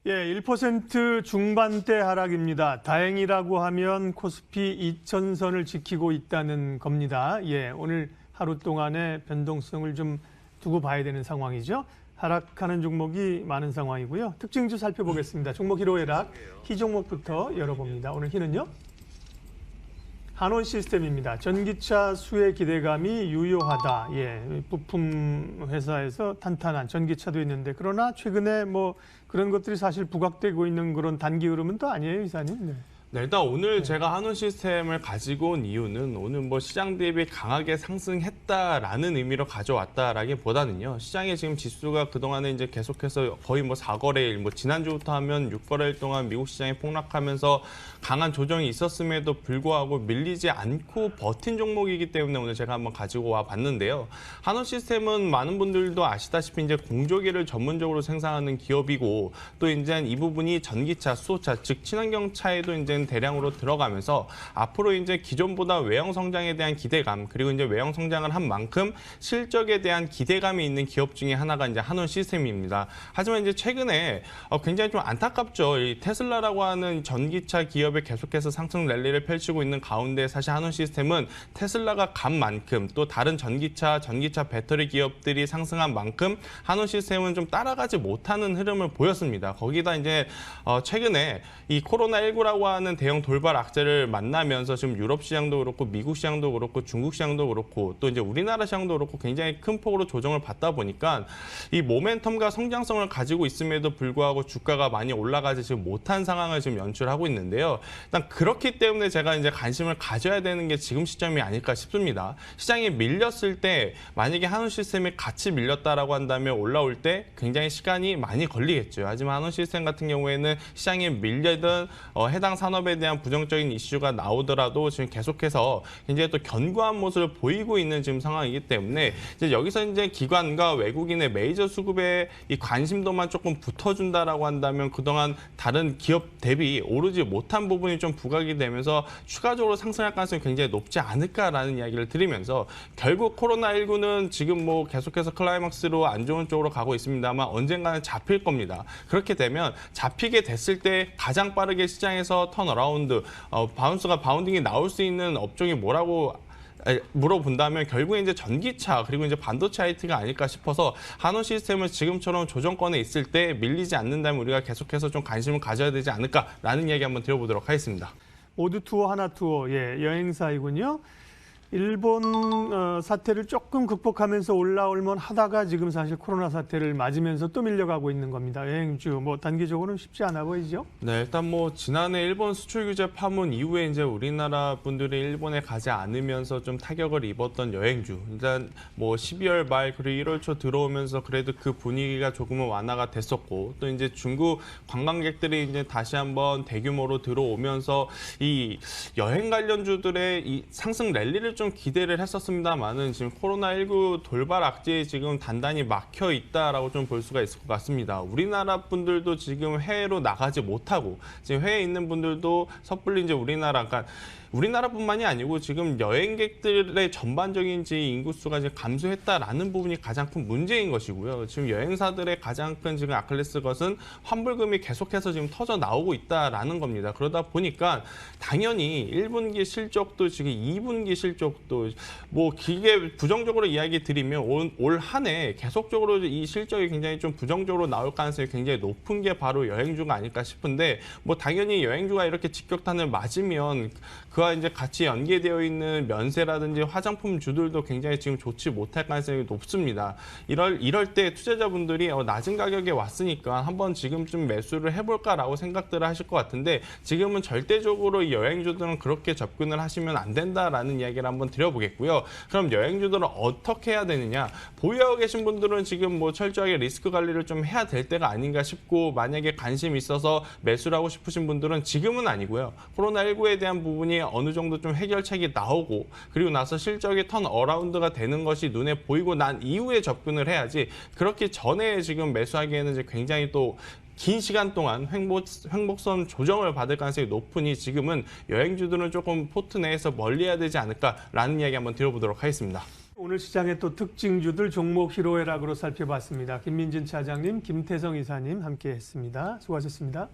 예, 1% 중반대 하락입니다. 다행이라고 하면 코스피 2000선을 지키고 있다는 겁니다. 예, 오늘 하루 동안의 변동성을 좀 두고 봐야 되는 상황이죠. 하락하는 종목이 많은 상황이고요. 특징주 살펴보겠습니다. 종목 희로애락, 희 종목부터 열어봅니다. 오늘 희는요? 한원 시스템입니다. 전기차 수혜 기대감이 유효하다. 예, 부품 회사에서 탄탄한 전기차도 있는데 그러나 최근에 뭐 그런 것들이 사실 부각되고 있는 그런 단기 흐름은 또 아니에요, 이사님. 네. 네, 일단 오늘 제가 한원 시스템을 가지고 온 이유는 오늘 뭐 시장 대비 강하게 상승했다라는 의미로 가져왔다라기보다는요. 시장의 지금 지수가 그동안에 이제 계속해서 거의 뭐 4거래일, 뭐 지난주부터 하면 6거래일 동안 미국 시장이 폭락하면서 강한 조정이 있었음에도 불구하고 밀리지 않고 버틴 종목이기 때문에 오늘 제가 한번 가지고 와 봤는데요. 한원 시스템은 많은 분들도 아시다시피 이제 공조기를 전문적으로 생산하는 기업이고 또 이제 이 부분이 전기차, 수소차, 즉 친환경차에도 이제 대량으로 들어가면서 앞으로 이제 기존보다 외형 성장에 대한 기대감 그리고 이제 외형 성장을 한 만큼 실적에 대한 기대감이 있는 기업 중에 하나가 이제 한원 시스템입니다. 하지만 이제 최근에 굉장히 좀 안타깝죠. 이 테슬라라고 하는 전기차 기업에 계속해서 상승 랠리를 펼치고 있는 가운데 사실 한원 시스템은 테슬라가 간 만큼 또 다른 전기차 배터리 기업들이 상승한 만큼 한원 시스템은 좀 따라가지 못하는 흐름을 보였습니다. 거기다 이제 최근에 이 코로나19라고 하는 대형 돌발 악재를 만나면서 지금 유럽 시장도 그렇고 미국 시장도 그렇고 중국 시장도 그렇고 또 이제 우리나라 시장도 그렇고 굉장히 큰 폭으로 조정을 받다 보니까 이 모멘텀과 성장성을 가지고 있음에도 불구하고 주가가 많이 올라가지 지금 못한 상황을 지금 연출하고 있는데요. 일단 그렇기 때문에 제가 이제 관심을 가져야 되는 게 지금 시점이 아닐까 싶습니다. 시장이 밀렸을 때 만약에 한원 시스템이 같이 밀렸다라고 한다면 올라올 때 굉장히 시간이 많이 걸리겠죠. 하지만 한원 시스템 같은 경우에는 시장이 밀려든 해당 산업에 대한 부정적인 이슈가 나오더라도 지금 계속해서 굉장히 또 견고한 모습을 보이고 있는 지금 상황이기 때문에 이제 여기서 이제 기관과 외국인의 메이저 수급에 이 관심도만 조금 붙어준다라고 한다면 그동안 다른 기업 대비 오르지 못한 부분이 좀 부각이 되면서 추가적으로 상승할 가능성이 굉장히 높지 않을까라는 이야기를 드리면서 결국 코로나19는 지금 뭐 계속해서 클라이막스로 안 좋은 쪽으로 가고 있습니다만 언젠가는 잡힐 겁니다. 그렇게 되면 잡히게 됐을 때 가장 빠르게 시장에서 턴어라운드, 바운딩이 나올 수 있는 업종이 뭐라고 물어본다면 결국에 이제 전기차 그리고 이제 반도체 IT가 아닐까 싶어서 한원 시스템은 지금처럼 조정권에 있을 때 밀리지 않는다면 우리가 계속해서 좀 관심을 가져야 되지 않을까라는 이야기 한번 드려보도록 하겠습니다. 모두 투어 하나 투어, 예, 여행사이군요. 일본 사태를 조금 극복하면서 올라올만 하다가 지금 사실 코로나 사태를 맞으면서 또 밀려가고 있는 겁니다. 여행주 뭐 단기적으로는 쉽지 않아 보이죠? 네, 일단 뭐 지난해 일본 수출 규제 파문 이후에 이제 우리나라 분들이 일본에 가지 않으면서 좀 타격을 입었던 여행주. 일단 뭐 12월 말 그리고 1월 초 들어오면서 그래도 그 분위기가 조금은 완화가 됐었고 또 이제 중국 관광객들이 이제 다시 한번 대규모로 들어오면서 이 여행 관련주들의 이 상승 랠리를 좀 기대를 했었습니다만은 지금 코로나19 돌발 악재에 지금 단단히 막혀 있다라고 좀 볼 수가 있을 것 같습니다. 우리나라 분들도 지금 해외로 나가지 못하고 지금 해외에 있는 분들도 섣불리 이제 우리나라뿐만이 아니고 지금 여행객들의 전반적인 인구수가 이제 감소했다라는 부분이 가장 큰 문제인 것이고요. 지금 여행사들의 가장 큰 지금 아킬레스 것은 환불금이 계속해서 지금 터져 나오고 있다라는 겁니다. 그러다 보니까 당연히 1분기 실적도 지금 2분기 실적도 뭐 길게 부정적으로 이야기 드리면 올 한 해 계속적으로 이 실적이 굉장히 좀 부정적으로 나올 가능성이 굉장히 높은 게 바로 여행주가 아닐까 싶은데 뭐 당연히 여행주가 이렇게 직격탄을 맞으면 그와 이제 같이 연계되어 있는 면세라든지 화장품 주들도 굉장히 지금 좋지 못할 가능성이 높습니다. 이럴 때 투자자분들이 낮은 가격에 왔으니까 한번 지금쯤 매수를 해볼까라고 생각들을 하실 것 같은데 지금은 절대적으로 이 여행주들은 그렇게 접근을 하시면 안 된다라는 이야기를 한번 드려보겠고요. 그럼 여행주들은 어떻게 해야 되느냐? 보유하고 계신 분들은 지금 뭐 철저하게 리스크 관리를 좀 해야 될 때가 아닌가 싶고 만약에 관심이 있어서 매수를 하고 싶으신 분들은 지금은 아니고요. 코로나19에 대한 부분이 어느 정도 좀 해결책이 나오고 그리고 나서 실적이 턴 어라운드가 되는 것이 눈에 보이고 난 이후에 접근을 해야지 그렇기 전에 지금 매수하기에는 이제 굉장히 또 긴 시간 동안 횡복선 조정을 받을 가능성이 높으니 지금은 여행주들은 조금 포트 내에서 멀리해야 되지 않을까라는 이야기 한번 드려보도록 하겠습니다. 오늘 시장의 또 특징주들 종목 히로애락으로 살펴봤습니다. 김민진 차장님, 김태성 이사님 함께했습니다. 수고하셨습니다.